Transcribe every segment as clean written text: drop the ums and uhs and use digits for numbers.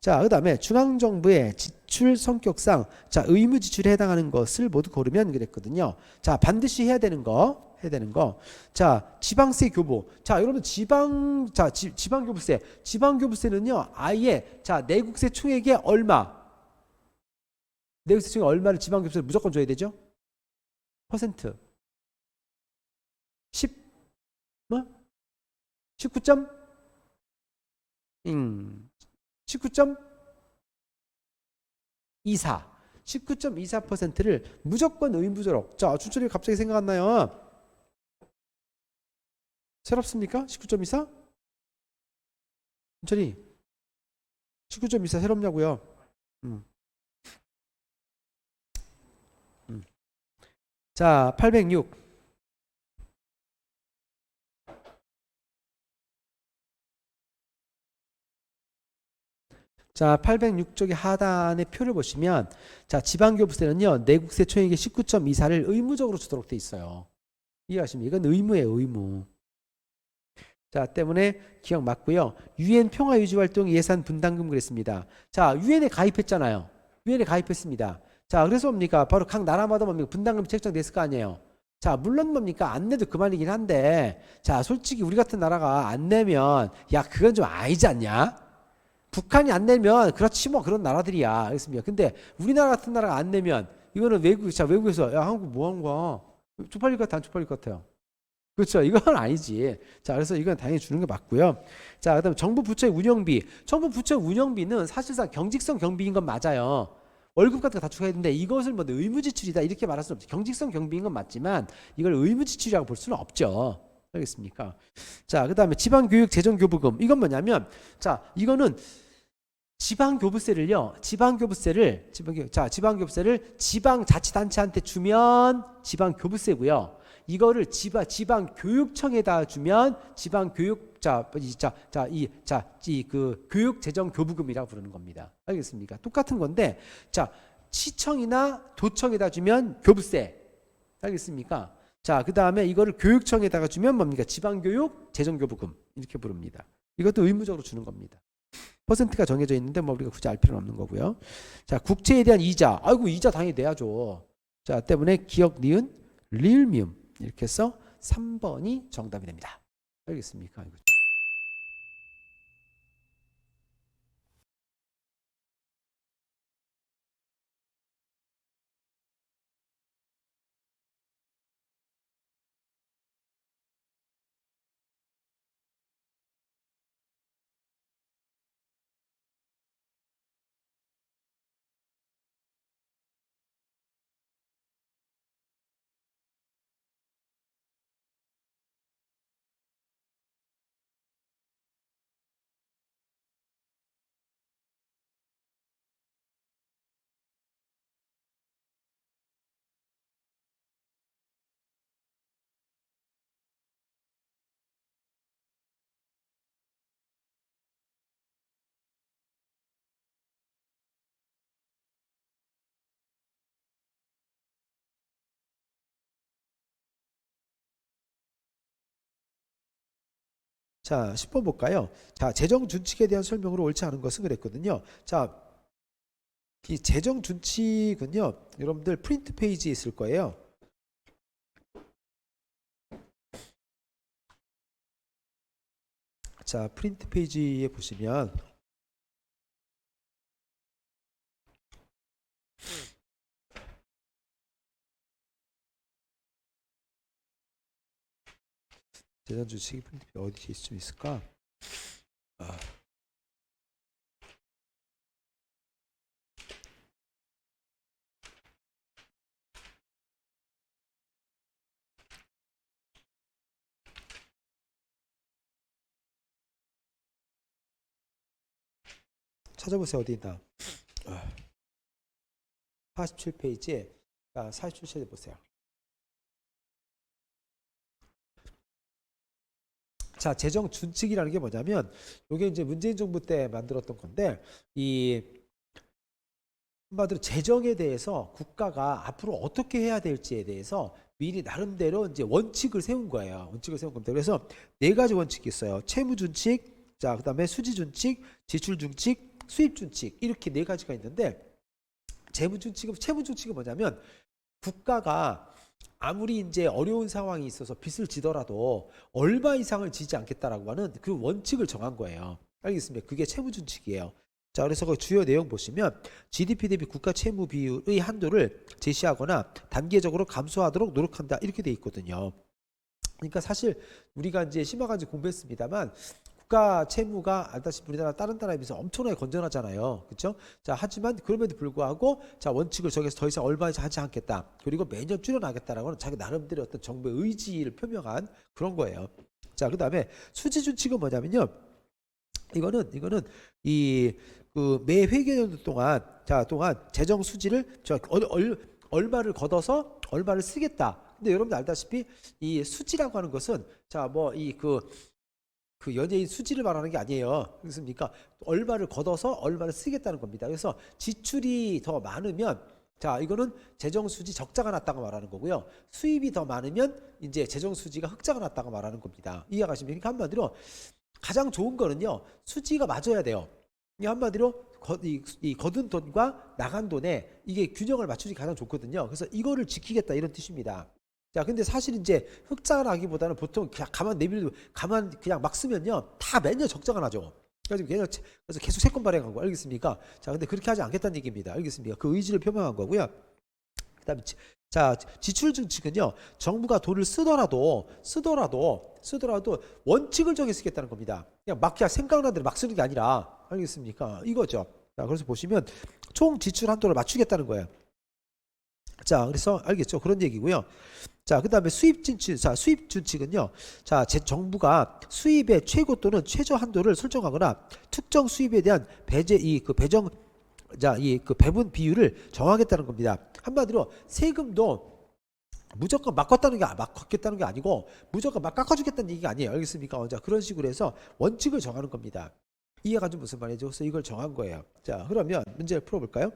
자, 그 다음에 중앙정부의 지출 성격상 자, 의무 지출에 해당하는 것을 모두 고르면 그랬거든요. 자, 반드시 해야 되는 거. 자, 지방세 교부. 자, 여러분 지방교부세. 지방교부세는요, 아예 자, 내국세 총액의 얼마? 내국세 총액 얼마를 지방교부세를 무조건 줘야 되죠? 퍼센트. 10 뭐? 19점? 19.24. 19.24%를 무조건 의무적으로. 자, 춘철이 갑자기 생각 안 나요? 새롭습니까? 19.24? 춘철이 19.24 새롭냐고요? 자, 806. 자, 806쪽의 하단의 표를 보시면 자, 지방교부세는요, 내국세 총액의 19.24를 의무적으로 주도록 돼 있어요. 이해하십니까? 이건 의무예요, 의무. 자, 때문에 기억 맞고요. UN 평화유지활동 예산 분담금 그랬습니다. 자, UN에 가입했잖아요. UN에 가입했습니다. 자, 그래서 뭡니까? 바로 각 나라마다 뭡니까? 분담금이 책정됐을 거 아니에요. 자, 물론 뭡니까? 안 내도 그만이긴 한데, 자, 솔직히 우리 같은 나라가 안 내면, 야, 그건 좀 아니지 않냐? 북한이 안 내면, 그렇지 뭐 그런 나라들이야. 그렇습니다. 근데 우리나라 같은 나라가 안 내면, 이거는 외국에서, 야, 한국 뭐 하는 거야? 쪽팔릴 것 같아, 안 쪽팔릴 것 같아요? 그렇죠. 이건 아니지. 자, 그래서 이건 당연히 주는 게 맞고요. 자, 그다음 정부 부처의 운영비. 정부 부처 운영비는 사실상 경직성 경비인 건 맞아요. 월급 같은 거 다 추가해야 되는데 이것을 뭐 의무 지출이다 이렇게 말할 수는 없죠. 경직성 경비인 건 맞지만 이걸 의무 지출이라고 볼 수는 없죠. 알겠습니까? 자, 그다음에 지방교육 재정교부금. 이건 뭐냐면 자, 이거는 지방교부세를 지방자치단체한테 주면 지방교부세고요. 이거를 지방교육청에다 주면 지방교육 그 교육재정교부금이라고 부르는 겁니다. 알겠습니까? 똑같은 건데 자, 시청이나 도청에다 주면 교부세. 알겠습니까? 자, 그 다음에 이거를 교육청에다가 주면 뭡니까? 지방교육재정교부금 이렇게 부릅니다. 이것도 의무적으로 주는 겁니다. 퍼센트가 정해져 있는데 뭐 우리가 굳이 알 필요는 없는 거고요. 자, 국채에 대한 이자. 아이고, 이자 당연히 내야죠. 자, 때문에 기억, 니은, 리을, 미음 이렇게 해서 3번이 정답이 됩니다. 알겠습니까? 자, 10번 볼까요? 자, 재정 준칙에 대한 설명으로 옳지 않은 것은 그랬거든요. 자, 이 재정 준칙은요, 여러분들 프린트 페이지에 있을 거예요. 자, 프린트 페이지에 보시면 재정 준칙이 프린트 페이지 어디에 있을 수 있을까? 찾아보세요. 어디 있나? 47페이지에 47페이지 보세요. 자, 재정 준칙이라는 게 뭐냐면 이게 이제 문재인 정부 때 만들었던 건데 이 한마디로 재정에 대해서 국가가 앞으로 어떻게 해야 될지에 대해서 미리 나름대로 이제 원칙을 세운 거예요. 원칙을 세운 겁니다. 그래서 네 가지 원칙이 있어요. 채무 준칙, 자, 그다음에 수지 준칙, 지출 준칙, 수입 준칙 이렇게 네 가지가 있는데 채무 준칙은 뭐냐면 국가가 아무리 이제 어려운 상황이 있어서 빚을 지더라도 얼마 이상을 지지 않겠다라고 하는 그 원칙을 정한 거예요. 알겠습니다. 그게 채무 준칙이에요. 자, 그래서 그 주요 내용 보시면 GDP 대비 국가 채무 비율의 한도를 제시하거나 단계적으로 감소하도록 노력한다 이렇게 돼 있거든요. 그러니까 사실 우리가 이제 심화과정 공부했습니다만 국가 채무가 알다시피 우리나라 다른 나라에 비해서 엄청나게 건전하잖아요. 그렇죠? 자, 하지만 그럼에도 불구하고 자, 원칙을 정해서 더 이상 얼마 하지 않겠다. 그리고 매년 줄여나겠다라고는 자기 나름대로 어떤 정부의 의지를 표명한 그런 거예요. 자, 그다음에 수지 준칙은 뭐냐면요. 이거는 매 회계연도 동안 재정 수지를 얼마를 걷어서 얼마를 쓰겠다. 근데 여러분들 알다시피 이 수지라고 하는 것은 그 연예인 수지를 말하는 게 아니에요. 그렇습니까? 얼마를 걷어서 얼마를 쓰겠다는 겁니다. 그래서 지출이 더 많으면 자, 이거는 재정 수지 적자가 났다고 말하는 거고요. 수입이 더 많으면 이제 재정 수지가 흑자가 났다고 말하는 겁니다. 이해가십니까? 그러니까 한마디로 가장 좋은 거는요. 수지가 맞아야 돼요. 한마디로 거둔 돈과 나간 돈에 이게 균형을 맞추기 가장 좋거든요. 그래서 이거를 지키겠다 이런 뜻입니다. 자, 근데 사실 이제 흑자가 나기보다는 보통 그냥 가만 그냥 막 쓰면요. 다 매년 적자가 나죠. 그래서 계속 세권 발행한 거 알겠습니까? 자, 근데 그렇게 하지 않겠다는 얘기입니다. 알겠습니까? 그 의지를 표명한 거고요. 그다음에 자, 지출 준칙은요. 정부가 돈을 쓰더라도 원칙을 정해 쓰겠다는 겁니다. 그냥 생각나는 대로 막 쓰는 게 아니라 알겠습니까? 이거죠. 자, 그래서 보시면 총 지출 한도를 맞추겠다는 거예요. 자, 그래서 알겠죠? 그런 얘기고요. 자, 그다음에 수입 준칙은요. 자, 정부가 수입의 최고 또는 최저 한도를 설정하거나 특정 수입에 대한 배분 비율을 정하겠다는 겁니다. 한마디로 세금도 무조건 막 걷겠다는 게 아니고 무조건 막 깎아주겠다는 얘기가 아니에요. 알겠습니까? 자, 그런 식으로 해서 원칙을 정하는 겁니다. 이해가 좀 무슨 말이죠? 그래서 이걸 정한 거예요. 자, 그러면 문제를 풀어볼까요?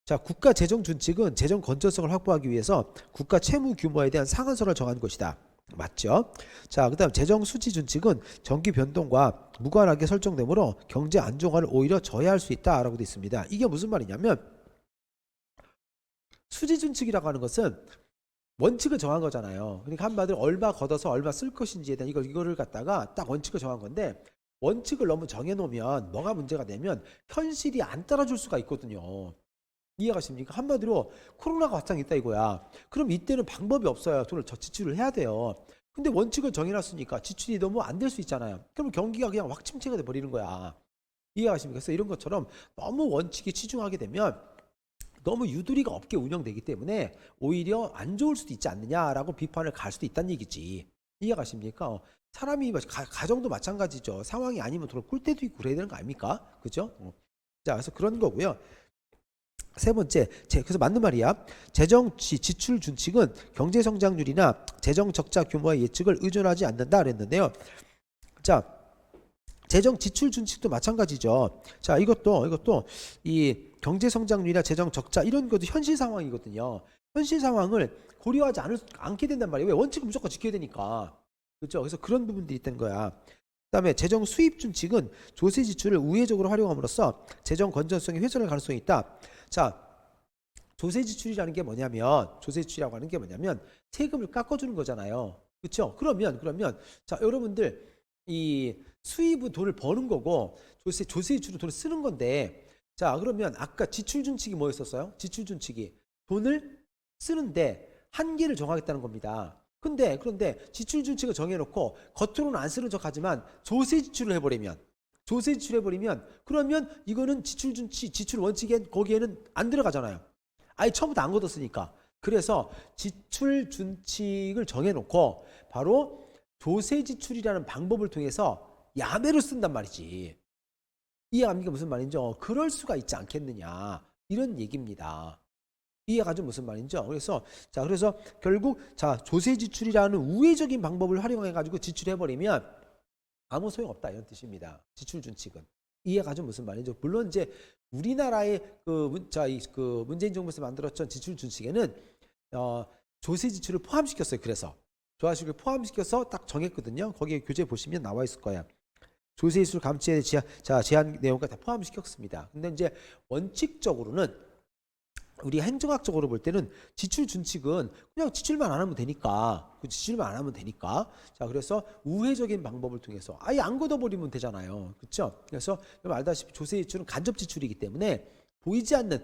자, 국가 재정 준칙은 재정 건전성을 확보하기 위해서 국가 채무 규모에 대한 상한선을 정한 것이다. 맞죠? 자, 그다음 재정 수지 준칙은 정기 변동과 무관하게 설정되므로 경제 안정화를 오히려 저해할 수 있다라고 되어 있습니다. 이게 무슨 말이냐면 수지 준칙이라고 하는 것은 원칙을 정한 거잖아요. 그러니까 한마디로 얼마 걷어서 얼마 쓸 것인지에 대한 이거를 갖다가 딱 원칙을 정한 건데 원칙을 너무 정해놓으면 뭐가 문제가 되면 현실이 안 따라줄 수가 있거든요. 이해가십니까? 한마디로 코로나가 확산했다 이거야. 그럼 이때는 방법이 없어요. 돈을 지출을 해야 돼요. 근데 원칙을 정해놨으니까 지출이 너무 안 될 수 있잖아요. 그럼 경기가 그냥 확 침체가 돼버리는 거야. 이해가십니까? 그래서 이런 것처럼 너무 원칙에 치중하게 되면 너무 유도리가 없게 운영되기 때문에 오히려 안 좋을 수도 있지 않느냐라고 비판을 갈 수도 있다는 얘기지. 이해가십니까? 사람이 가정도 마찬가지죠. 상황이 아니면 돈을 꿀 때도 있고 그래야 되는 거 아닙니까? 그죠? 자, 그래서 그런 거고요. 세 번째, 그래서 맞는 말이야. 지출 준칙은 경제 성장률이나 재정 적자 규모의 예측을 의존하지 않는다 그랬는데요. 자, 재정 지출 준칙도 마찬가지죠. 자, 이것도 이 경제 성장률이나 재정 적자 이런 것도 현실 상황이거든요. 현실 상황을 고려하지 않게 된단 말이에요. 왜? 원칙을 무조건 지켜야 되니까. 그렇죠? 그래서 그런 부분들이 있다는 거야. 그다음에 재정 수입 준칙은 조세 지출을 우회적으로 활용함으로써 재정 건전성이 훼손할 가능성이 있다. 자, 조세 지출이라는 게 뭐냐면 조세 지출이라고 하는 게 뭐냐면 세금을 깎아주는 거잖아요. 그렇죠? 그러면 자, 여러분들 이 수입은 돈을 버는 거고 조세 지출은 돈을 쓰는 건데 자, 그러면 아까 지출 준칙이 뭐였었어요? 지출 준칙이 돈을 쓰는데 한계를 정하겠다는 겁니다. 그런데 지출 준칙을 정해놓고 겉으로는 안 쓰는 척하지만 조세 지출을 해버리면 그러면 이거는 지출 원칙에 거기에는 안 들어가잖아요. 아예 처음부터 안 걷었으니까. 그래서 지출 준칙을 정해놓고 바로 조세 지출이라는 방법을 통해서 야매로 쓴단 말이지. 이해갑니까? 무슨 말인지? 그럴 수가 있지 않겠느냐 이런 얘기입니다. 이해가 좀 무슨 말인지? 그래서 결국 조세 지출이라는 우회적인 방법을 활용해 가지고 지출해버리면 아무 소용 없다 이런 뜻입니다. 지출 준칙은. 이해가 좀 무슨 말인지? 물론 이제 우리나라의 문재인 정부에서 만들었던 지출 준칙에는 조세 지출을 포함시켰어요. 그래서 조사식을 포함시켜서 딱 정했거든요. 거기에 교재 보시면 나와 있을 거야. 조세이수 감치에 제한 내용까지 다 포함시켰습니다. 근데 이제 원칙적으로는 우리 행정학적으로 볼 때는 지출 준칙은 그냥 지출만 안 하면 되니까, 지출만 안 하면 되니까. 자, 그래서 우회적인 방법을 통해서 아예 안 걷어버리면 되잖아요. 그렇죠? 그래서 여러분 알다시피 조세 지출은 간접 지출이기 때문에 보이지 않는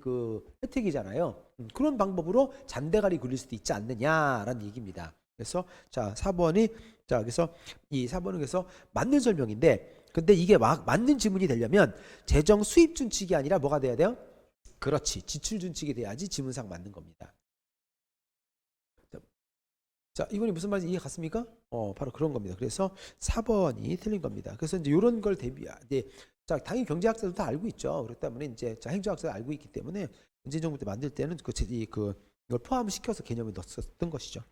그 혜택이잖아요. 그런 방법으로 잔대가리 굴릴 수도 있지 않느냐라는 얘기입니다. 그래서 자, 4번이 자, 그래서 이 4번은 그래서 맞는 설명인데, 근데 이게 맞는 지문이 되려면 재정 수입 준칙이 아니라 뭐가 돼야 돼요? 그렇지, 지출 준칙이 돼야지 지문상 맞는 겁니다. 자, 이번에 무슨 말인지 이해 갔습니까? 바로 그런 겁니다. 그래서 4번이 틀린 겁니다. 그래서 이제 이런 걸 자, 당연히 경제학자도 다 알고 있죠. 그렇기 때문에 이제 자, 행정학자도 알고 있기 때문에 문재인 정부 때 만들 때는 이걸 포함시켜서 개념을 넣었던 것이죠.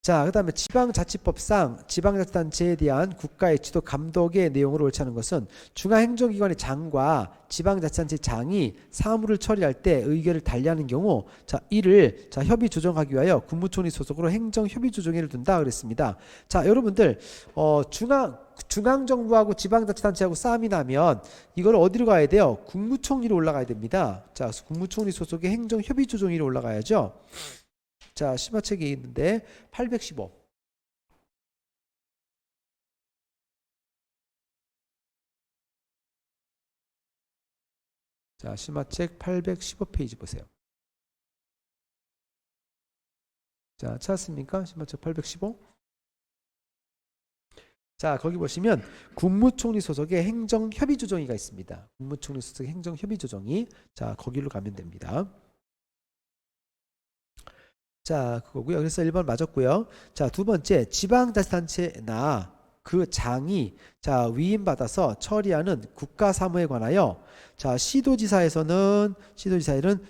자, 그 다음에 지방자치법상 지방자치단체에 대한 국가의 지도 감독의 내용으로 옳지 않은 것은 중앙행정기관의 장과 지방자치단체 장이 사무를 처리할 때 의견을 달리하는 경우, 자, 이를 자, 협의 조정하기 위하여 국무총리 소속으로 행정협의조정회를 둔다 그랬습니다. 자, 여러분들 중앙정부하고 지방자치단체하고 싸움이 나면 이걸 어디로 가야 돼요? 국무총리로 올라가야 됩니다. 자, 국무총리 소속의 행정협의조정회로 올라가야죠. 자, 심화책에 있는데 815. 자, 심화책 815페이지 보세요. 자, 찾았습니까? 심화책 815. 자, 거기 보시면 국무총리 소속의 행정협의조정위가 있습니다. 국무총리 소속의 행정협의조정위. 자, 거기로 가면 됩니다. 자, 그거고요. 그래서 1번 맞았고요. 자, 두 번째, 지방자치단체나 그 장이 자, 위임받아서 처리하는 국가사무에 관하여 자, 시도지사에는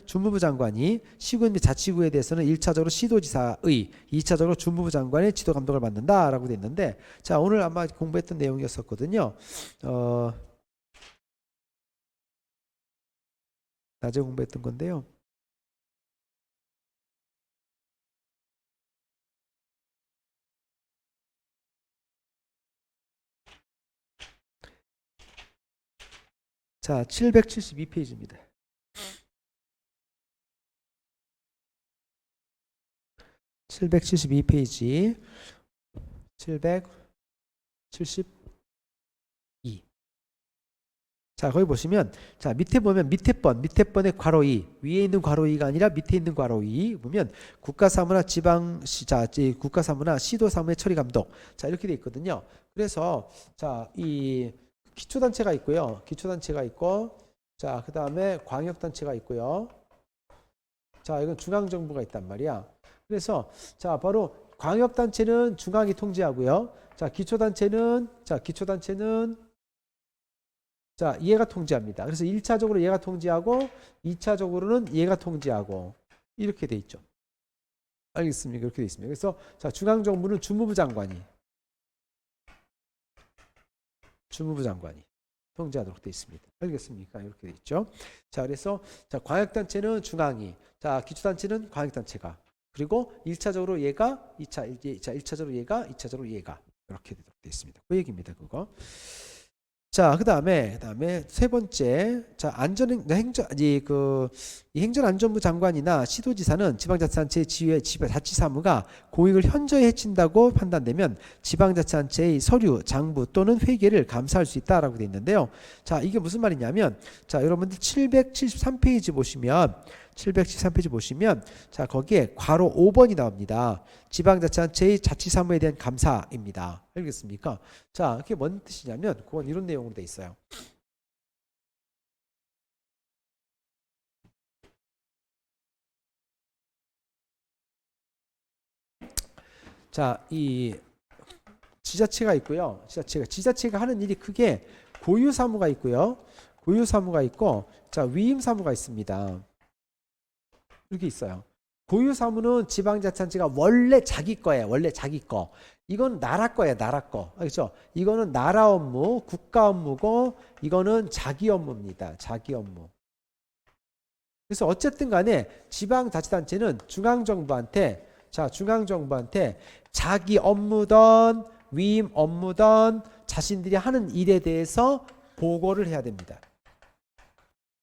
주무부 장관이, 시군 및 자치구에 대해서는 1차적으로 시도지사의, 2차적으로 주무부 장관의 지도 감독을 받는다라고 돼 있는데, 자, 오늘 아마 공부했던 내용이었었거든요. 낮에 공부했던 건데요. 자, 772페이지입니다. 772페이지. 772. 자, 거기 보시면 자, 밑에 보면 밑에 번에 괄호 2, 위에 있는 괄호 2가 아니라 밑에 있는 괄호 2 보면 국가사무나 국가사무나 시도사무의 처리 감독. 자, 이렇게 돼 있거든요. 그래서 자, 이 기초단체가 있고요. 기초단체가 있고, 자, 그 다음에 광역단체가 있고요. 자, 이건 중앙정부가 있단 말이야. 그래서 자, 바로 광역단체는 중앙이 통제하고요. 자, 기초단체는 자, 얘가 통제합니다. 그래서 1차적으로 얘가 통제하고 2차적으로는 얘가 통제하고 이렇게 돼 있죠. 알겠습니까? 이렇게 돼 있습니다. 그래서 자, 중앙정부는 주무부 장관이 통제하도록 되어 있습니다. 알겠습니까? 이렇게 되어 있죠. 자, 그래서 자, 광역단체는 중앙이, 자, 기초단체는 광역단체가, 그리고 1차적으로 얘가, 1차적으로 얘가, 2차적으로 얘가 이렇게 되어 있습니다. 그 얘기입니다. 그거. 자, 그 다음에 세 번째, 자, 자, 이 행정안전부 장관이나 시도지사는 지방자치단체의 지휘 자치사무가 공익을 현저히 해친다고 판단되면 지방자치단체의 서류, 장부 또는 회계를 감사할 수 있다라고 되어 있는데요. 자, 이게 무슨 말이냐면, 자, 여러분들 773페이지 보시면, 자, 거기에 괄호 5번이 나옵니다. 지방자치단체의 자치사무에 대한 감사입니다. 알겠습니까? 자, 그게 뭔 뜻이냐면, 그건 이런 내용으로 되어 있어요. 자, 이 지자체가 있고요. 지자체가 하는 일이 크게 고유사무가 있고요. 고유사무가 있고, 자, 위임사무가 있습니다. 이렇게 있어요. 고유사무는 지방자치단체가 원래 자기 거예요. 원래 자기 거. 이건 나라 거예요. 나라 거. 그렇죠? 이거는 나라 업무, 국가 업무고, 이거는 자기 업무입니다. 자기 업무. 그래서 어쨌든 간에 지방자치단체는 중앙정부한테 자기 업무든 위임 업무든 자신들이 하는 일에 대해서 보고를 해야 됩니다.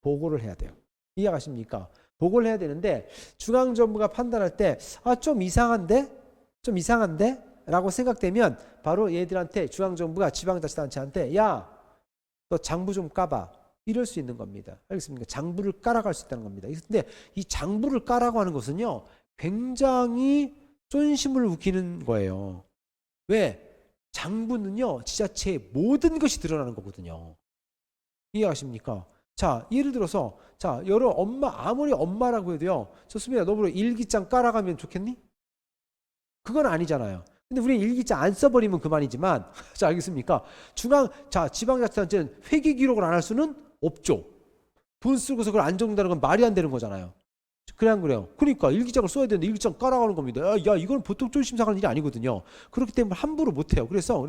보고를 해야 돼요. 이해가십니까? 보고를 해야 되는데 중앙정부가 판단할 때 좀 이상한데? 라고 생각되면 바로 얘들한테 중앙정부가 지방자치단체한테 야, 너 장부 좀 까봐. 이럴 수 있는 겁니다. 알겠습니까? 장부를 깔아갈 수 있다는 겁니다. 근데 이 장부를 까라고 하는 것은요. 굉장히 쫀심을 우기는 거예요. 왜? 장부는요. 지자체의 모든 것이 드러나는 거거든요. 이해하십니까? 자, 예를 들어서 아무리 엄마라고 해도요. 수미야, 너 일기장 깔아가면 좋겠니? 그건 아니잖아요. 근데 우리 일기장 안 써버리면 그만이지만 자, 알겠습니까? 지방자치단체는 회계 기록을 안 할 수는 없죠. 돈 쓰고서 그걸 안 적는다는 건 말이 안 되는 거잖아요. 그래 안 그래요? 그러니까 일기장을 써야 되는데 일기장 깔아가는 겁니다. 야, 이건 보통 쫄심사가는 일이 아니거든요. 그렇기 때문에 함부로 못 해요. 그래서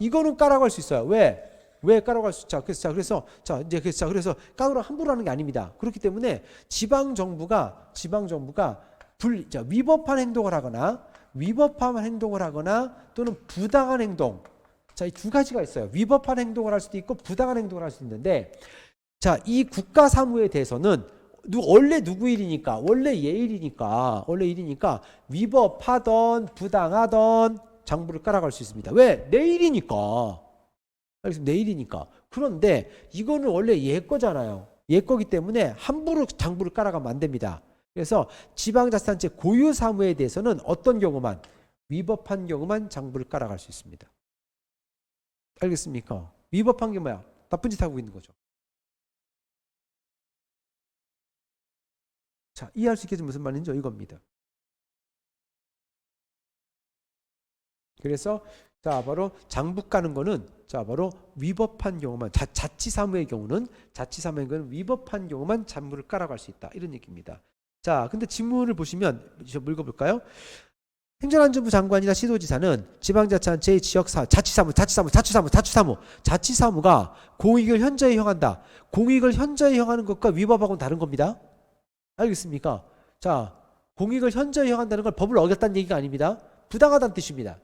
이거는 깔아갈 수 있어요. 왜 깔아갈 수? 그래서 깔으라 함부로 하는 게 아닙니다. 그렇기 때문에 지방 정부가 위법한 행동을 하거나 또는 부당한 행동. 자, 이 두 가지가 있어요. 위법한 행동을 할 수도 있고 부당한 행동을 할 수도 있는데, 자, 이 국가 사무에 대해서는 원래 누구 일이니까, 원래 얘 일이니까 위법하던 부당하던 장부를 깔아갈 수 있습니다. 왜? 내 일이니까. 알겠습니다. 내 일이니까. 그런데 이거는 원래 얘 거잖아요. 얘 거기 때문에 함부로 장부를 깔아가면 안 됩니다. 그래서 지방자치단체 고유 사무에 대해서는 어떤 경우만, 위법한 경우만 장부를 깔아갈 수 있습니다. 알겠습니까? 위법한 게 뭐야? 나쁜 짓 하고 있는 거죠. 자, 이해할 수 있겠지 무슨 말인지 이겁니다. 그래서 바로 장부 까는 거는 바로 위법한 경우만, 자치사무의 경우는 위법한 경우만 장부를 깔아갈 수 있다. 이런 얘기입니다. 자, 근데 지문을 보시면 좀 읽어볼까요? 행정안전부 장관이나 시도지사는 지방자치단체의 자치사무가 공익을 현저히 형한다. 공익을 현저히 형하는 것과 위법하고는 다른 겁니다. 알겠습니까? 자, 공익을 현저히 형한다는 걸 법을 어겼다는 얘기가 아닙니다. 부당하다는 뜻입니다.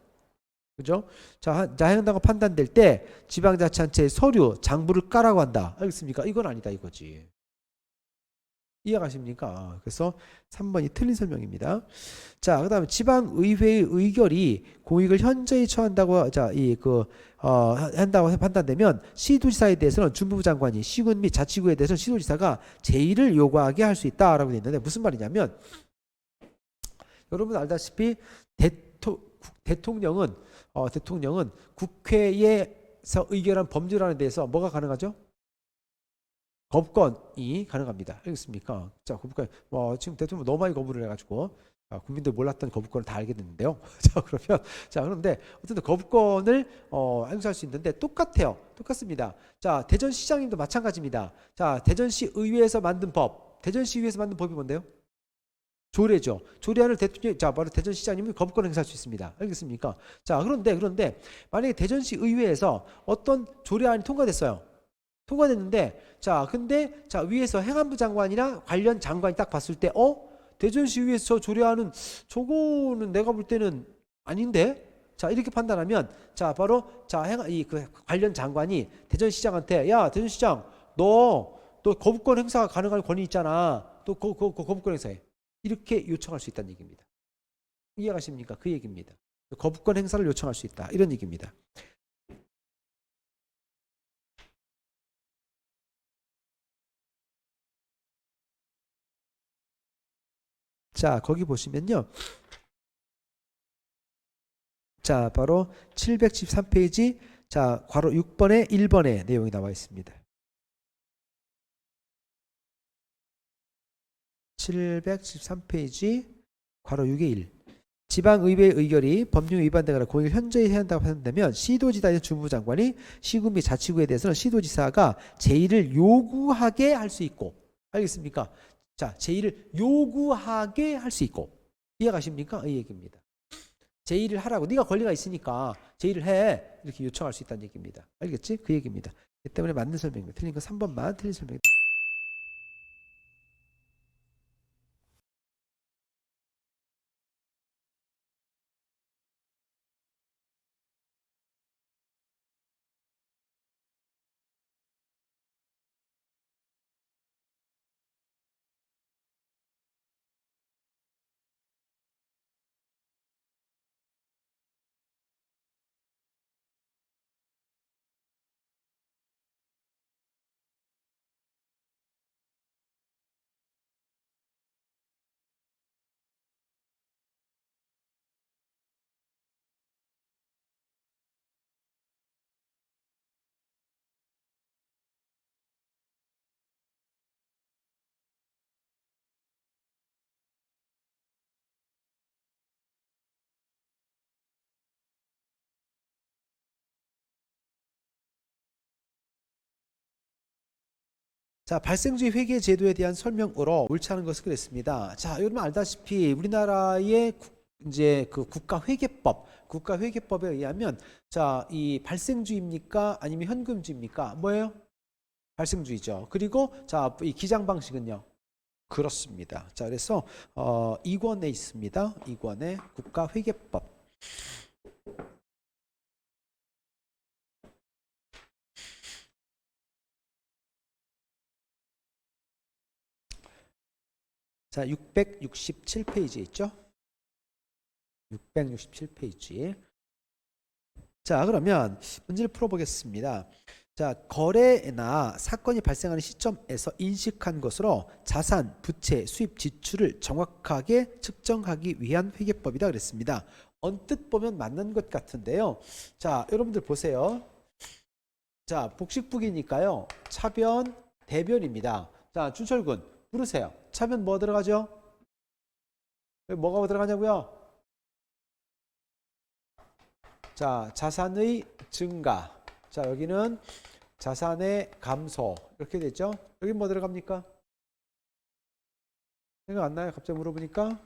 그죠? 자, 해당하고 판단될 때 지방자치단체의 서류, 장부를 까라고 한다. 알겠습니까? 이건 아니다 이거지. 이해가십니까? 그래서 3번이 틀린 설명입니다. 자, 그다음에 지방의회의 의결이 공익을 현저히 처한다고 한다고 판단되면 시도지사에 대해서는 중부부 장관이 시군 및 자치구에 대해서는 시도지사가 제의를 요구하게 할 수 있다라고 되어 있는데 무슨 말이냐면 여러분 알다시피 대통령은 국회에서 의결한 법률안에 대해서 뭐가 가능하죠? 거부권이 가능합니다. 알겠습니까? 자, 거부권. 지금 대통령 너무 많이 거부를 해가지고 국민들 몰랐던 거부권을 다 알게 됐는데요. 그런데 어쨌든 거부권을 행사할 수 있는데 똑같습니다. 자, 대전시장님도 마찬가지입니다. 자, 대전시 의회에서 만든 법이 뭔데요? 조례죠. 조례안을 바로 대전시장님은 거부권 행사할 수 있습니다. 알겠습니까? 자, 그런데 만약에 대전시 의회에서 어떤 조례안이 통과됐는데, 위에서 행안부 장관이나 관련 장관이 딱 봤을 때, 대전시 의회에서 저 조례안은 저거는 내가 볼 때는 아닌데? 자, 이렇게 판단하면, 바로, 관련 장관이 대전시장한테, 야, 대전시장, 너 거부권 행사 가능한 권위 있잖아. 또 거부권 행사해. 이렇게 요청할 수 있다는 얘기입니다. 이해가십니까? 그 얘기입니다. 거부권 행사를 요청할 수 있다. 이런 얘기입니다. 자, 거기 보시면요. 자, 바로 713페이지, 자, 괄호 6번에 1번에 내용이 나와 있습니다. 713페이지, 괄호 6의 1. 지방의회의 의결이 법률 위반되거나 공익을 현저히 해야 한다고 판단되면 시도지사의 주무장관이 시군 및 자치구에 대해서는 시도지사가 제의를 요구하게 할 수 있고, 알겠습니까? 자, 제의를 요구하게 할 수 있고, 이해가십니까? 이 얘기입니다. 제의를 하라고, 네가 권리가 있으니까 제의를 해, 이렇게 요청할 수 있다는 얘기입니다. 알겠지? 그 얘기입니다. 이 때문에 맞는 설명입니다. 틀린 거 3번만, 틀린 설명. 자, 발생주의 회계 제도에 대한 설명으로 옳지 않은 것을 그랬습니다. 자, 여러분 알다시피 우리나라의 이제 그 국가회계법에 의하면, 자, 이 발생주의입니까? 아니면 현금주의입니까? 뭐예요? 발생주의죠. 그리고 자, 이 기장 방식은요? 그렇습니다. 자, 그래서 2권에 있습니다. 2권에 국가회계법. 자, 667페이지에 있죠? 667페이지. 자, 그러면 문제를 풀어보겠습니다. 자, 거래나 사건이 발생하는 시점에서 인식한 것으로 자산, 부채, 수입, 지출을 정확하게 측정하기 위한 회계법이다 그랬습니다. 언뜻 보면 맞는 것 같은데요. 자, 여러분들 보세요. 자, 복식북이니까요. 차변, 대변입니다. 자, 준철군 부르세요. 차변 뭐 들어가죠? 뭐가 들어가냐고요? 자, 자산의 증가. 자, 여기는 자산의 감소. 이렇게 됐죠? 여기 뭐 들어갑니까? 생각 안 나요? 갑자기 물어보니까.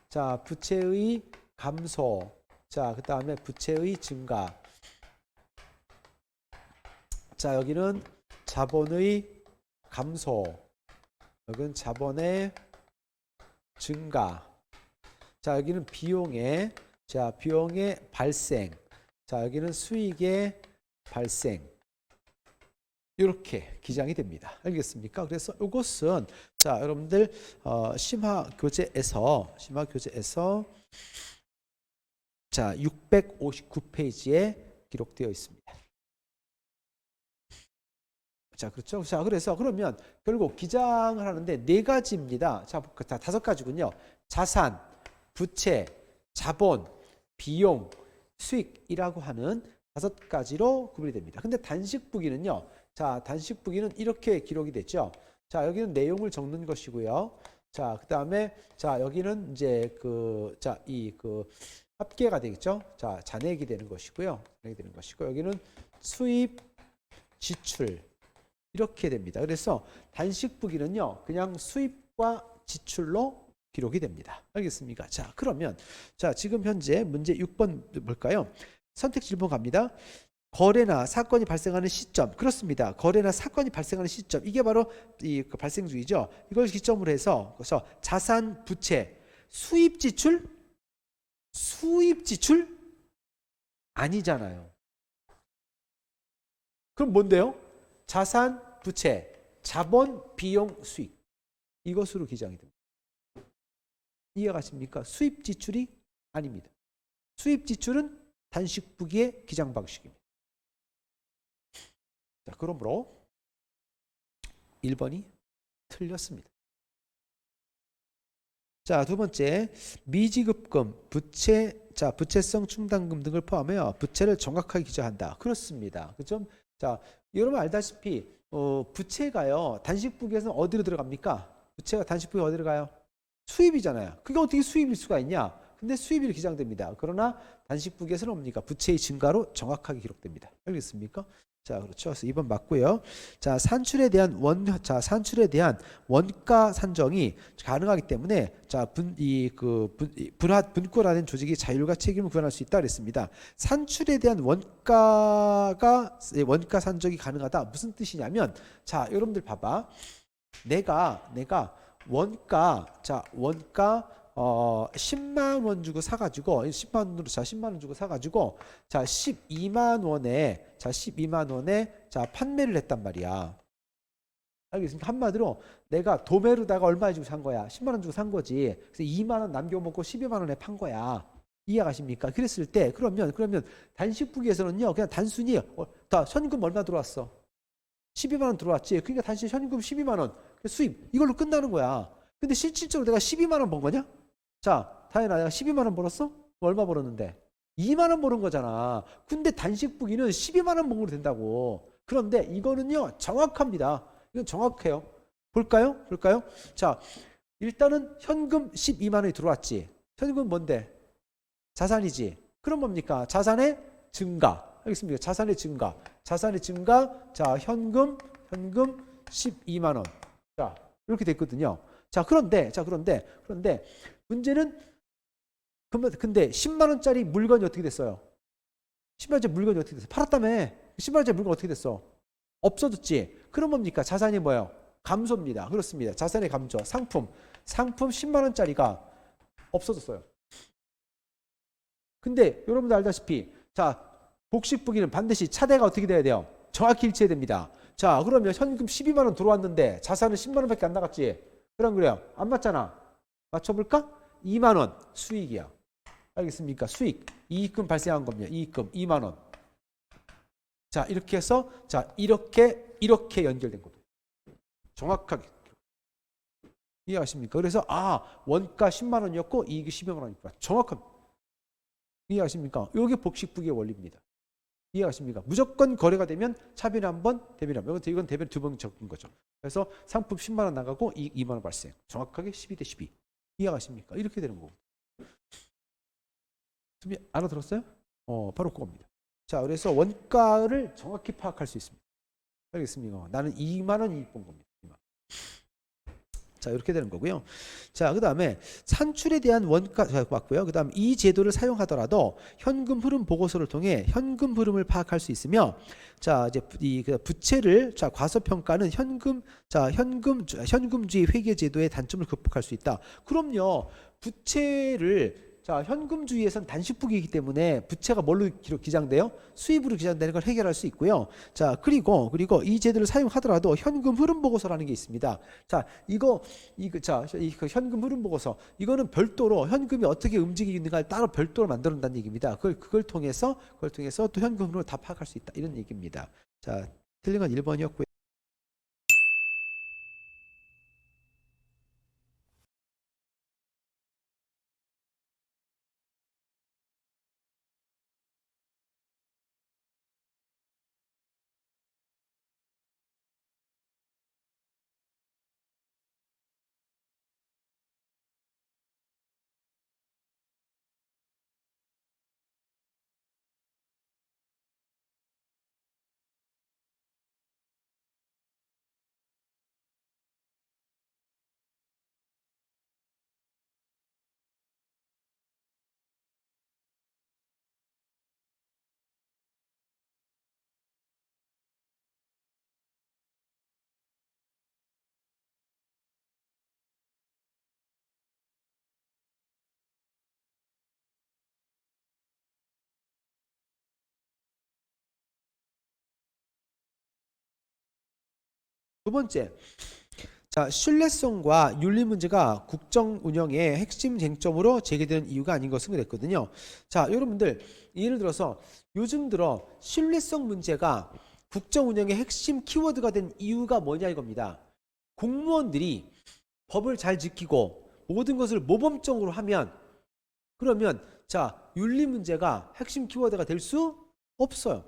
자, 부채의 감소. 자, 그 다음에 부채의 증가. 자, 여기는 자본의 감소. 여기는 자본의 증가. 자, 여기는 비용의, 자, 비용의 발생. 자, 여기는 수익의 발생. 이렇게 기장이 됩니다. 알겠습니까? 그래서 이것은, 자, 여러분들 심화 교재에서 자, 659페이지에 기록되어 있습니다. 자, 그렇죠. 자, 그래서 그러면 결국 기장을 하는데 네 가지입니다. 자, 다섯 가지군요. 자산, 부채, 자본, 비용, 수익이라고 하는 다섯 가지로 구분이 됩니다. 근데 단식부기는요. 자, 단식부기는 이렇게 기록이 됐죠. 자, 여기는 내용을 적는 것이고요. 자, 그다음에 자, 여기는 이제 합계가 되겠죠. 자, 잔액이 되는 것이고요. 잔액이 되는 것이고, 여기는 수입, 지출 이렇게 됩니다. 그래서 단식부기는요, 그냥 수입과 지출로 기록이 됩니다. 알겠습니까? 자, 그러면 자, 지금 현재 문제 6번 뭘까요? 선택지 1번 갑니다. 거래나 사건이 발생하는 시점. 그렇습니다. 거래나 사건이 발생하는 시점. 이게 바로 이 발생주의죠. 이걸 기점으로 해서 그래서 자산, 부채, 수입 지출? 수입 지출? 아니잖아요. 그럼 뭔데요? 자산, 부채. 자본, 비용, 수익. 이것으로 기장이 됩니다. 이해가십니까? 수입 지출이 아닙니다. 수입 지출은 단식부기의 기장 방식입니다. 자, 그러므로 1번이 틀렸습니다. 자, 두 번째, 미지급금, 부채성 충당금 등을 포함하여 부채를 정확하게 기재한다. 그렇습니다. 그죠? 자, 여러분 알다시피 부채가요, 단식부기에서는 어디로 들어갑니까? 부채가 단식부기 어디로 가요? 수입이잖아요. 그게 어떻게 수입일 수가 있냐? 근데 수입이 기장됩니다. 그러나 단식부기에서는 뭡니까? 부채의 증가로 정확하게 기록됩니다. 알겠습니까? 자, 그렇죠. 그래서 2번 맞고요. 자, 산출에 대한 원가 산정이 가능하기 때문에 자, 분권화된 조직이 자율과 책임을 구현할 수 있다 그랬습니다. 산출에 대한 원가 산정이 가능하다. 무슨 뜻이냐면 자, 여러분들 봐봐. 내가 원가 10만 원 주고 사가지고 10만 원으로 10만 원 주고 사가지고 12만 원에 판매를 했단 말이야. 알겠습니까? 한마디로 내가 도매로다가 얼마 주고 산 거야? 10만 원 주고 산 거지. 그래서 2만 원 남겨먹고 12만 원에 판 거야. 이해가십니까? 그랬을 때 그러면 단식부기에서는요 그냥 단순히 다 현금 얼마 들어왔어? 12만 원 들어왔지. 그러니까 단순히 현금 12만 원 수입 이걸로 끝나는 거야. 근데 실질적으로 내가 12만 원 번 거냐? 자, 다현아, 내가 12만 원 벌었어? 얼마 벌었는데? 2만 원 버는 거잖아. 근데 단식부기는 12만 원 번으로 된다고. 그런데 이거는요, 정확합니다. 이건 정확해요. 볼까요? 자, 일단은 현금 12만 원이 들어왔지. 현금 뭔데? 자산이지. 그럼 뭡니까? 자산의 증가. 알겠습니까? 자산의 증가. 자, 현금 12만 원. 자, 이렇게 됐거든요. 자, 그런데 문제는 근데 10만 원짜리 물건이 어떻게 됐어요? 10만 원짜리 물건이 어떻게 됐어? 팔았다며. 10만 원짜리 물건 어떻게 됐어? 없어졌지. 그럼 뭡니까? 자산이 뭐예요? 감소입니다. 그렇습니다. 자산의 감소. 상품 10만 원짜리가 없어졌어요. 근데 여러분들 알다시피 자, 복식부기는 반드시 차대가 어떻게 돼야 돼요? 정확히 일치해야 됩니다. 자, 그러면 현금 12만 원 들어왔는데 자산은 10만 원밖에 안 나갔지. 그래요? 안 맞잖아. 맞춰볼까? 2만 원 수익이야. 알겠습니까? 수익. 이익금 발생한 겁니다. 이익금 2만 원. 자, 이렇게 해서 자, 이렇게 연결된 겁니다. 정확하게. 이해하십니까? 그래서 원가 10만 원이었고 이익이 12만 원이니까 정확합니다. 이해하십니까? 이게 복식부기의 원리입니다. 이해하십니까? 무조건 거래가 되면 차변 한 번, 대변 한 번. 이건 대변 두 번 적은 거죠. 그래서 상품 10만 원 나가고 이익 2만 원 발생. 정확하게 12대 12. 이해하십니까? 이렇게 되는 거고. 알아들었어요? 바로 그겁니다. 자, 그래서 원가를 정확히 파악할 수 있습니다. 알겠습니까? 나는 2만 원 이익 본 겁니다. 2만. 자, 이렇게 되는 거고요. 자, 그 다음에 산출에 대한 원가 맞고요. 그 다음 이 제도를 사용하더라도 현금 흐름 보고서를 통해 현금 흐름을 파악할 수 있으며, 자, 이제 이 부채를 과소평가는 현금주의 회계 제도의 단점을 극복할 수 있다. 그럼요. 부채를 현금주의에서는 단식부기이기 때문에 부채가 뭘로 기장돼요? 수입으로 기장되는 걸 해결할 수 있고요. 자, 그리고 이 제도를 사용하더라도 현금 흐름 보고서라는 게 있습니다. 자, 이 현금 흐름 보고서 이거는 별도로 현금이 어떻게 움직이는가를 따로 별도로 만들어낸다는 얘기입니다. 그걸 통해서 또 현금 흐름을 다 파악할 수 있다 이런 얘기입니다. 자, 틀린 건 1번이었고요. 두 번째, 자, 신뢰성과 윤리 문제가 국정 운영의 핵심 쟁점으로 제기되는 이유가 아닌 것은 그랬거든요. 자, 여러분들 예를 들어서 요즘 들어 신뢰성 문제가 국정 운영의 핵심 키워드가 된 이유가 뭐냐 이겁니다. 공무원들이 법을 잘 지키고 모든 것을 모범적으로 하면 그러면 자, 윤리 문제가 핵심 키워드가 될 수 없어요.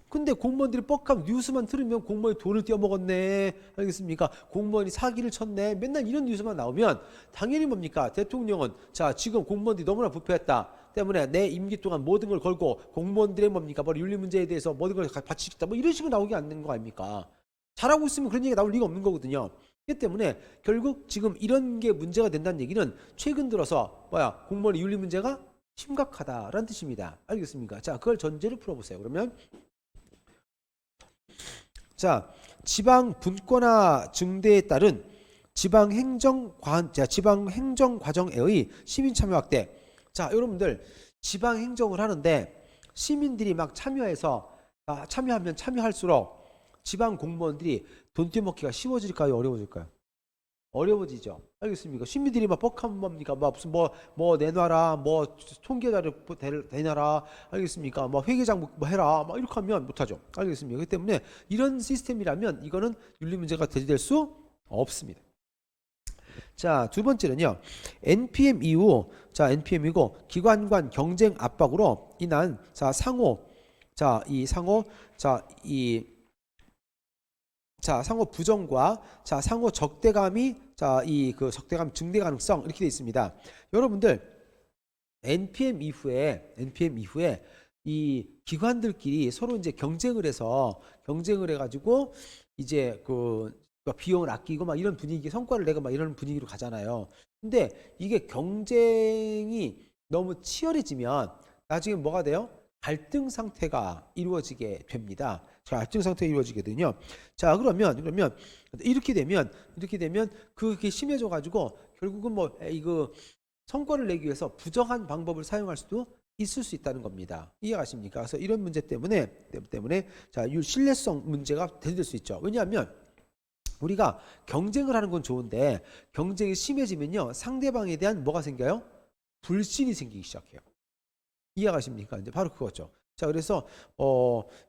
근데 공무원들이 뻑하면 뉴스만 들으면 공무원이 돈을 떼어먹었네. 알겠습니까? 공무원이 사기를 쳤네. 맨날 이런 뉴스만 나오면 당연히 뭡니까? 대통령은 자, 지금 공무원들이 너무나 부패했다. 때문에 내 임기 동안 모든 걸 걸고 공무원들의 뭡니까? 뭐 윤리 문제에 대해서 모든 걸 바치겠다. 뭐 이런 식으로 나오게 안 되는 거 아닙니까? 잘하고 있으면 그런 얘기가 나올 리가 없는 거거든요. 그렇기 때문에 결국 지금 이런 게 문제가 된다는 얘기는 최근 들어서 공무원의 윤리 문제가 심각하다라는 뜻입니다. 알겠습니까? 자, 그걸 전제를 풀어보세요. 그러면 자, 지방 분권화 증대에 따른 지방 행정 과정의 시민 참여 확대. 자, 여러분들 지방 행정을 하는데 시민들이 막 참여해서 참여하면 참여할수록 지방 공무원들이 돈 떼먹기가 쉬워질까요? 어려워질까요? 어려워지죠. 알겠습니까? 시민들이 막 뻑하면 뭡니까? 막 무슨 뭐 내놔라, 뭐 통계자료 대놔라, 알겠습니까? 뭐 회계장 뭐 해라, 막 이렇게 하면 못하죠. 알겠습니까? 그렇기 때문에 이런 시스템이라면 이거는 윤리 문제가 대두될 수 없습니다. 자, 두 번째는요. NPM 이후, 자, NPM이고 기관 간 경쟁 압박으로 인한 상호 부정과 상호 적대감이 적대감 증대 가능성 이렇게 되어 있습니다. 여러분들 NPM 이후에 이 기관들끼리 서로 이제 경쟁을 해가지고 이제 비용을 아끼고 막 이런 분위기, 성과를 내고 막 이런 분위기로 가잖아요. 근데 이게 경쟁이 너무 치열해지면 나중에 뭐가 돼요? 갈등 상태가 이루어지게 됩니다. 갈등 상태가 이루어지거든요. 자, 그러면 이렇게 되면 그게 심해져 가지고 결국은 이거 성과를 내기 위해서 부정한 방법을 사용할 수도 있을 수 있다는 겁니다. 이해가십니까? 그래서 이런 문제 때문에 자, 신뢰성 문제가 대두될 수 있죠. 왜냐하면 우리가 경쟁을 하는 건 좋은데 경쟁이 심해지면요 상대방에 대한 뭐가 생겨요? 불신이 생기기 시작해요. 이해가십니까? 이제 바로 그거죠. 자, 그래서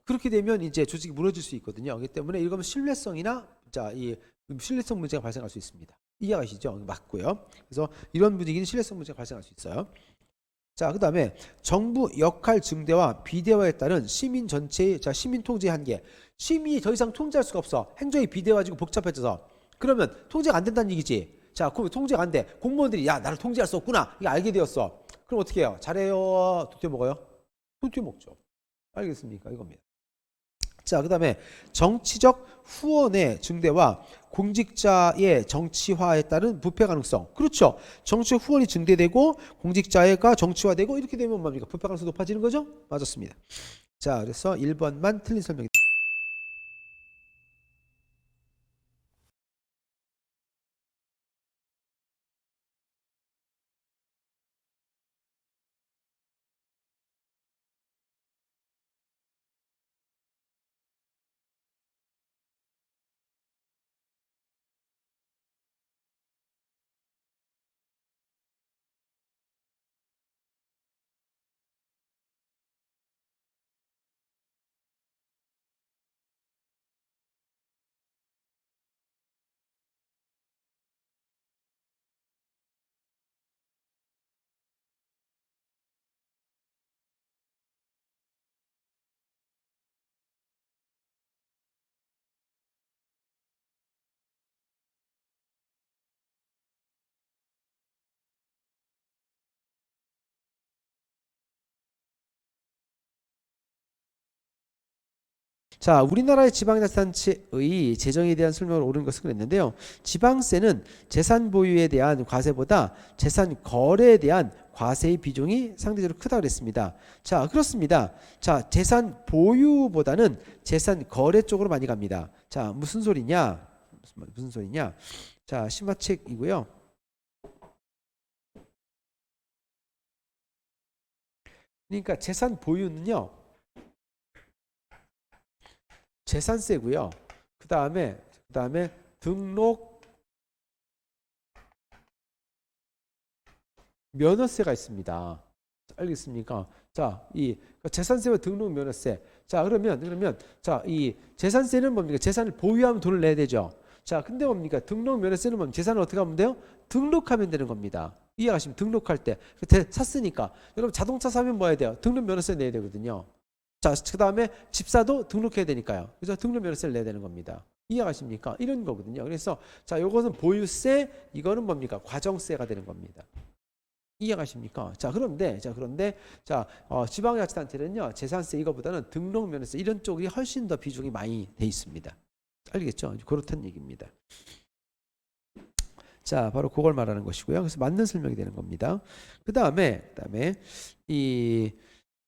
그렇게 되면 이제 조직이 무너질 수 있거든요. 그렇기 때문에 이거는 신뢰성이나 이 신뢰성 문제가 발생할 수 있습니다. 이해가시죠? 맞고요. 그래서 이런 분위기는 신뢰성 문제가 발생할 수 있어요. 자, 그 다음에 정부 역할 증대와 비대화에 따른 시민 전체의 시민 통제의 한계. 시민이 더 이상 통제할 수가 없어. 행정이 비대화지고 복잡해져서. 그러면 통제가 안 된다는 얘기지. 자, 그럼 통제가 안 돼. 공무원들이 나를 통제할 수 없구나. 이거 알게 되었어. 그럼 어떻게 해요? 잘해요? 돈 떼먹어요? 돈 떼먹죠. 알겠습니까? 이겁니다. 자, 그 다음에 정치적 후원의 증대와 공직자의 정치화에 따른 부패 가능성. 그렇죠. 정치 후원이 증대되고 공직자가 정치화되고 이렇게 되면 뭡니까? 부패 가능성이 높아지는 거죠? 맞았습니다. 자, 그래서 1번만 틀린 설명이 자, 우리나라의 지방자치단체의 재정에 대한 설명을 옳은 것을 그랬는데요. 지방세는 재산 보유에 대한 과세보다 재산 거래에 대한 과세의 비중이 상대적으로 크다고 그랬습니다. 자, 그렇습니다. 자, 재산 보유보다는 재산 거래 쪽으로 많이 갑니다. 자, 무슨 소리냐? 자, 심화책이고요. 그러니까 재산 보유는요. 재산세고요. 그 다음에 그다음에 등록 면허세가 있습니다. 알겠습니까? 자, 이 재산세와 등록 면허세. 자, 그러면 자, 이 재산세는 뭡니까? 재산을 보유하면 돈을 내야 되죠. 자, 근데 뭡니까? 등록 면허세는 뭡니까? 재산을 어떻게 하면 돼요? 등록하면 되는 겁니다. 이해하시면 등록할 때 샀으니까 여러분 자동차 사면 뭐 해야 돼요? 등록 면허세 내야 되거든요. 자, 그다음에 집사도 등록해야 되니까요. 그래서 등록 면허세를 내야 되는 겁니다. 이해가십니까? 이런 거거든요. 그래서 자, 요것은 보유세, 이거는 뭡니까? 과정세가 되는 겁니다. 이해가십니까? 자, 그런데 지방자치단체는요, 재산세 이거보다는 등록 면허세 이런 쪽이 훨씬 더 비중이 많이 돼 있습니다. 알겠죠? 그렇다는 얘기입니다. 자, 바로 그걸 말하는 것이고요. 그래서 맞는 설명이 되는 겁니다. 그다음에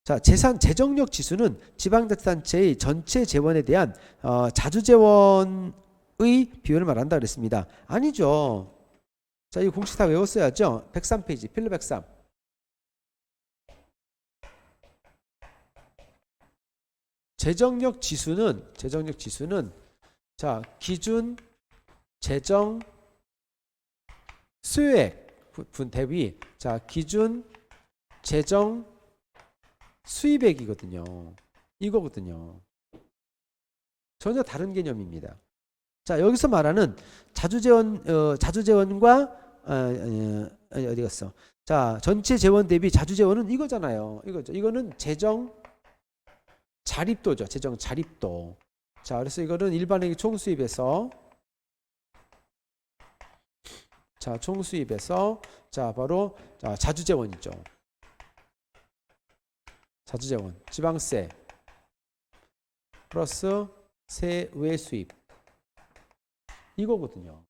자, 재정력 지수는 지방자치단체의 전체 재원에 대한 자주재원의 비율을 말한다 그랬습니다. 아니죠. 자, 이 공식 다 외웠어야죠. 103페이지, 필러 103. 재정력 지수는 자, 기준 재정 수요액 분 대비 자, 기준 재정 수입액이거든요. 이거거든요. 전혀 다른 개념입니다. 자, 여기서 말하는 자주재원과 어디 갔어? 자, 전체 재원 대비 자주재원은 이거잖아요. 이거죠. 이거는 재정 자립도죠. 재정 자립도. 자, 그래서 이거는 일반회계 총수입에서 자, 총수입에서 자, 바로 자, 자주재원이죠. 자주재원, 지방세 플러스 세외 수입 이거거든요.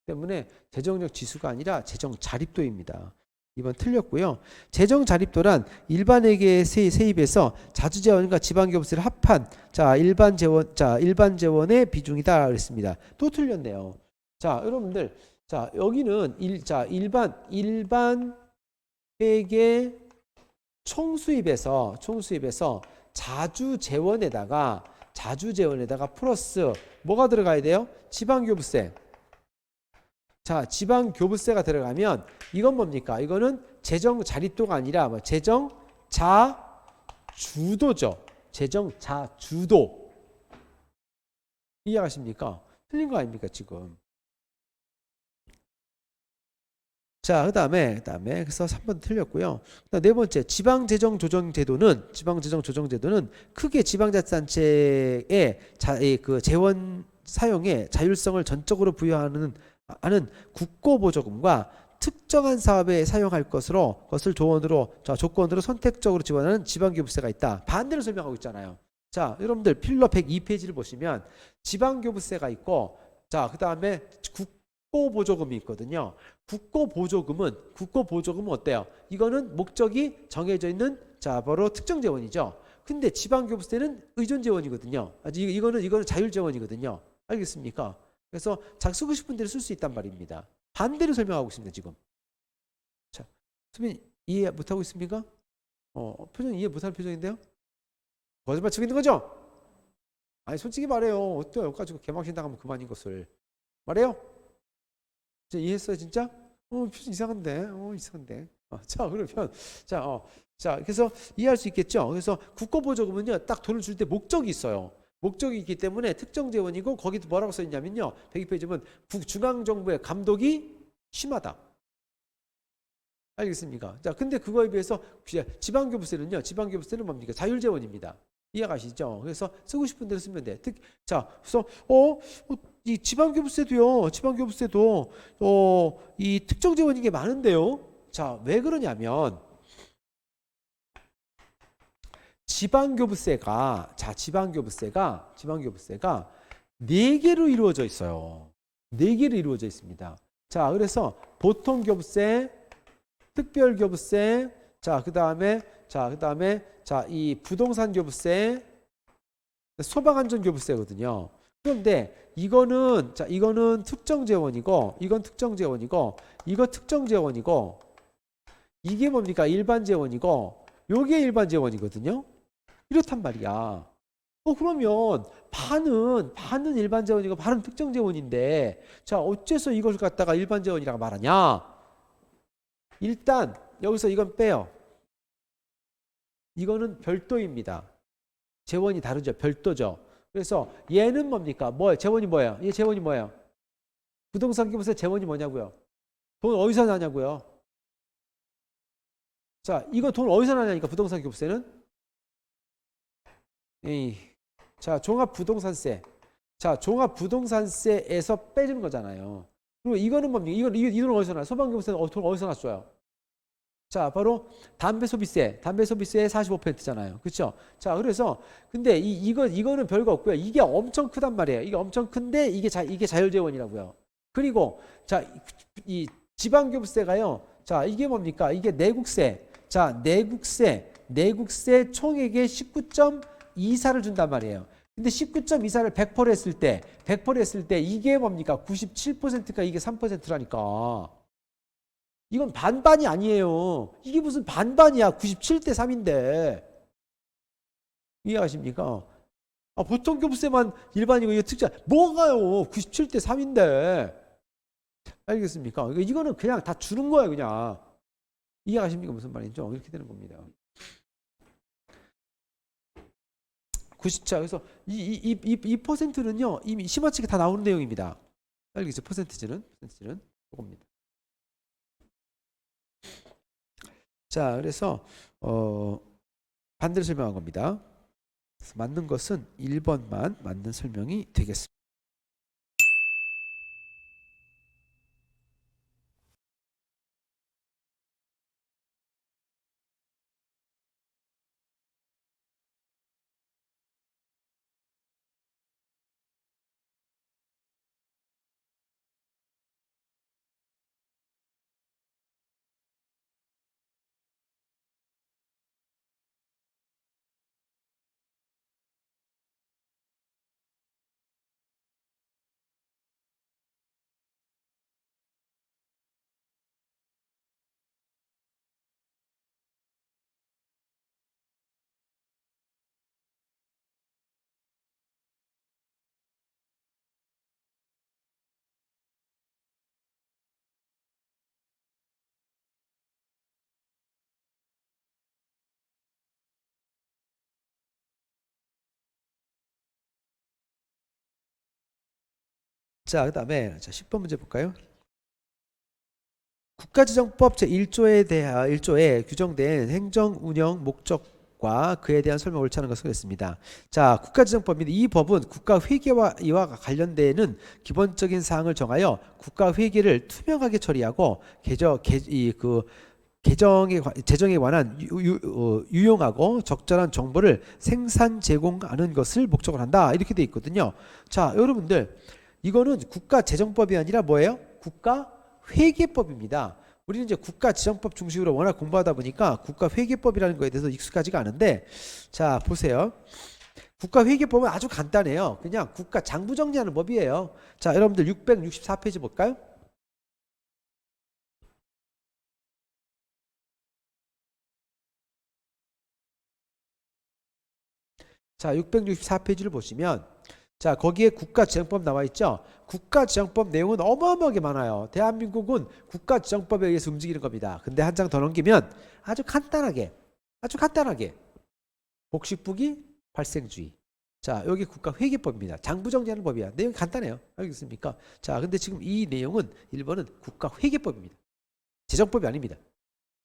때문에 재정력 지수가 아니라 재정 자립도입니다. 이번 틀렸고요. 재정 자립도란 일반회계 세입에서 자주재원과 지방교부세를 합한 일반 재원의 비중이다 그랬습니다. 또 틀렸네요. 자, 여러분들, 자, 여기는 일반 회계 총수입에서 자주재원에다가 플러스 뭐가 들어가야 돼요? 지방교부세. 자, 지방교부세가 들어가면 이건 뭡니까? 이거는 재정 자립도가 아니라 재정 자주도죠. 재정 자주도. 이해하십니까? 틀린 거 아닙니까, 지금? 자, 그다음에 그래서 3번 틀렸고요. 네 번째, 지방재정조정제도는 크게 지방자치단체의 그 재원 사용의 자율성을 전적으로 부여하는 국고보조금과 특정한 사업에 사용할 것을 조건으로 선택적으로 지원하는 지방교부세가 있다. 반대로 설명하고 있잖아요. 자, 여러분들 필러 102페이지를 보시면 지방교부세가 있고, 자, 그다음에 국고보조금이 있거든요. 국고보조금은 어때요? 이거는 목적이 정해져 있는 바로 특정 재원이죠. 근데 지방교부세는 의존 재원이거든요. 이거는 자율 재원이거든요. 알겠습니까? 그래서 쓰고 싶은 대로 쓸 수 있단 말입니다. 반대로 설명하고 있습니다, 지금. 자, 선생님 이해 못하고 있습니까? 표정 이해 못하는 표정인데요? 거짓말 치고 있는 거죠? 아니, 솔직히 말해요. 어때요? 여기까지 개망신 당하면 그만인 것을. 말해요? 진짜 이해했어요, 진짜? 표정 이상한데? 이상한데. 자, 그러면, 그래서 이해할 수 있겠죠? 그래서 국고보조금은요, 딱 돈을 줄 때 목적이 있어요. 목적이 있기 때문에 특정 재원이고, 거기도 뭐라고 써있냐면요, 102페이지 보면 중앙정부의 감독이 심하다. 알겠습니까? 자, 근데 그거에 비해서 지방교부세는 뭡니까? 자율재원입니다. 이해가시죠? 그래서 쓰고 싶은 대로 쓰면 돼. 그래서 이 지방교부세도 이 특정 재원인 게 많은데요. 자, 왜 그러냐면 지방교부세가 4개로 이루어져 있어요. 4개로 이루어져 있습니다. 자, 그래서 보통교부세, 특별교부세, 그다음에 이 부동산교부세, 소방안전교부세거든요. 그런데 이거는 특정 재원이고, 이건 특정 재원이고, 이거 특정 재원이고, 이게 뭡니까? 일반 재원이고, 요게 일반 재원이거든요. 이렇단 말이야. 그러면 반은 일반 재원이고 반은 특정 재원인데 자 어째서 이걸 갖다가 일반 재원이라고 말하냐? 일단 여기서 이건 빼요. 이거는 별도입니다. 재원이 다르죠. 별도죠. 그래서 얘는 뭡니까? 뭐예요? 재원이 뭐예요? 얘 재원이 뭐예요? 부동산 기부세 재원이 뭐냐고요? 돈 어디서 나냐고요? 자, 이거 돈 어디서 나냐니까 부동산 기부세는? 자, 종합부동산세. 자, 종합부동산세에서 빼주는 거잖아요. 그리고 이거는 뭡니까? 이 돈은 어디서 나요? 소방기부세는 돈 어디서 났어요? 자, 바로 담배소비세의 45%잖아요. 그렇죠? 자, 그래서 근데 이거는 별거 없고요. 이게 엄청 크단 말이에요. 이게 엄청 큰데 이게 자율재원이라고요. 그리고 자, 이 지방교부세가요. 자, 이게 뭡니까? 이게 내국세. 자, 내국세 총액의 19.24를 준단 말이에요. 근데 19.24를 100% 했을 때 이게 뭡니까? 97%가 이게 3%라니까. 이건 반반이 아니에요. 이게 무슨 반반이야. 97대 3인데. 이해하십니까? 보통 교부세만 일반이고 이거 특자 뭐가요? 97대 3인데. 알겠습니까? 이거는 그냥 다 주는 거예요, 그냥. 이해하십니까? 무슨 말인지? 이렇게 되는 겁니다. 90차. 그래서 이 퍼센트는요, 이미 심화책에 다 나오는 내용입니다. 알겠죠? 퍼센티지는 이겁니다. 자, 그래서 반대로 설명한 겁니다. 그래서 맞는 것은 1번만 맞는 설명이 되겠습니다. 자, 그 다음에 10번 문제 볼까요? 국가지정법 제1조에 규정된 행정운영 목적과 그에 대한 설명을 옳지 않은 것을 했습니다. 자, 국가지정법입니다. 이 법은 국가회계와 이와 관련되는 기본적인 사항을 정하여 국가회계를 투명하게 처리하고 재정에 관한 유용하고 적절한 정보를 생산 제공하는 것을 목적으로 한다. 이렇게 돼 있거든요. 자, 여러분들 이거는 국가재정법이 아니라 뭐예요? 국가회계법입니다. 우리는 이제 국가지정법 중심으로 워낙 공부하다 보니까 국가회계법이라는 거에 대해서 익숙하지가 않은데, 자, 보세요. 국가회계법은 아주 간단해요. 그냥 국가 장부 정리하는 법이에요. 자, 여러분들 664페이지 볼까요? 자, 664페이지를 보시면 자, 거기에 국가지정법 나와 있죠. 국가지정법 내용은 어마어마하게 많아요. 대한민국은 국가지정법에 의해서 움직이는 겁니다. 근데 한 장 더 넘기면 아주 간단하게 복식부기 발생주의. 자, 여기 국가회계법입니다. 장부정리하는 법이야. 내용이 간단해요. 알겠습니까? 자, 근데 지금 이 내용은 1번은 국가회계법입니다. 재정법이 아닙니다.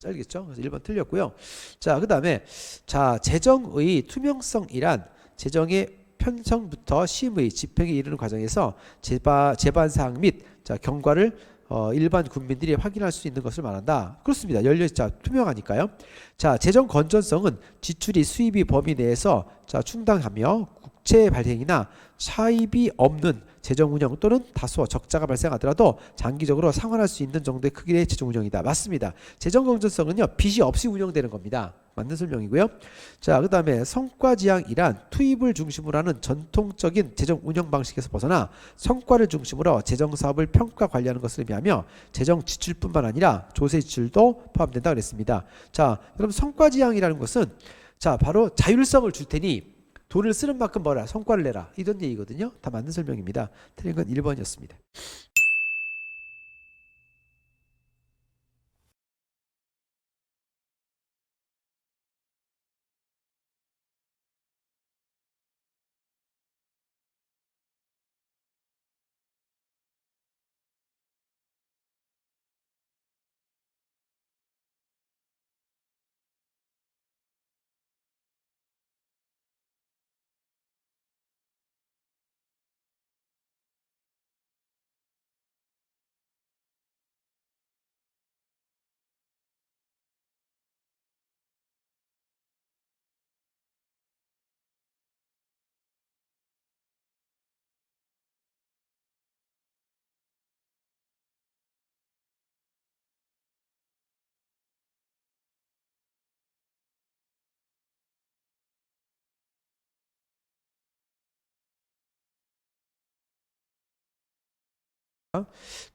알겠죠? 그래서 1번 틀렸고요. 자, 그 다음에 자, 재정의 투명성이란 재정의 편성부터 심의, 집행에 이르는 과정에서 재반사항 및 경과를 일반 국민들이 확인할 수 있는 것을 말한다. 그렇습니다. 투명하니까요. 자, 재정 건전성은 지출이 수입이 범위 내에서 충당하며 국채 발행이나 차입이 없는 재정 운영 또는 다소 적자가 발생하더라도 장기적으로 상환할 수 있는 정도의 크기의 재정 운영이다. 맞습니다. 재정 건전성은요, 빚이 없이 운영되는 겁니다. 맞는 설명이고요. 자, 그 다음에 성과지향이란 투입을 중심으로 하는 전통적인 재정 운영 방식에서 벗어나 성과를 중심으로 재정 사업을 평가 관리하는 것을 의미하며 재정 지출뿐만 아니라 조세 지출도 포함된다 그랬습니다. 자, 여러분 성과지향이라는 것은 자, 바로 자율성을 줄 테니 돈을 쓰는 만큼 뭐라 성과를 내라 이런 얘기거든요. 다 맞는 설명입니다. 틀린 건 1번이었습니다.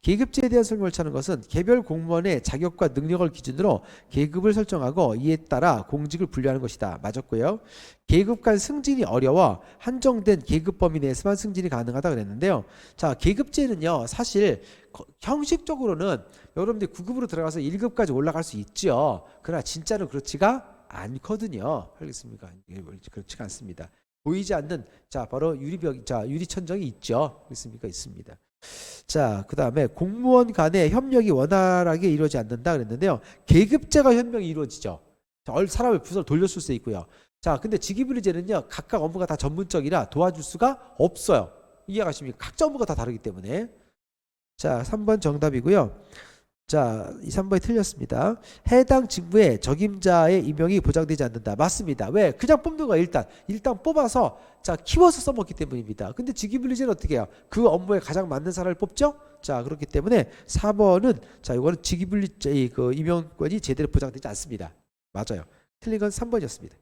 계급제에 대한 설명을 찾는 것은 개별 공무원의 자격과 능력을 기준으로 계급을 설정하고 이에 따라 공직을 분류하는 것이다. 맞았고요. 계급 간 승진이 어려워 한정된 계급 범위 내에서만 승진이 가능하다 그랬는데요. 자, 계급제는요. 사실 형식적으로는 여러분들이 9급으로 들어가서 1급까지 올라갈 수 있죠. 그러나 진짜는 그렇지가 않거든요. 알겠습니까? 그렇지가 않습니다. 보이지 않는 자 바로 유리벽 자 유리천정이 있죠. 그렇습니까? 있습니다. 자, 그 다음에 공무원 간의 협력이 원활하게 이루어지지 않는다 그랬는데요. 계급제가 협력이 이루어지죠. 사람을 부서로 돌렸을 수 있고요. 자, 근데 직위분리제는요. 각각 업무가 다 전문적이라 도와줄 수가 없어요. 이해가십니까? 각자 업무가 다 다르기 때문에. 자, 3번 정답이고요. 자, 이 3번이 틀렸습니다. 해당 직무에 적임자의 임명이 보장되지 않는다. 맞습니다. 왜? 그냥 뽑는 거야, 일단 뽑아서 자, 키워서 써먹기 때문입니다. 근데 직위분리제는 어떻게 해요? 그 업무에 가장 맞는 사람을 뽑죠? 자, 그렇기 때문에 4번은 자, 이거는 직위분리제 그 임명권이 제대로 보장되지 않습니다. 맞아요. 틀린 건 3번이었습니다.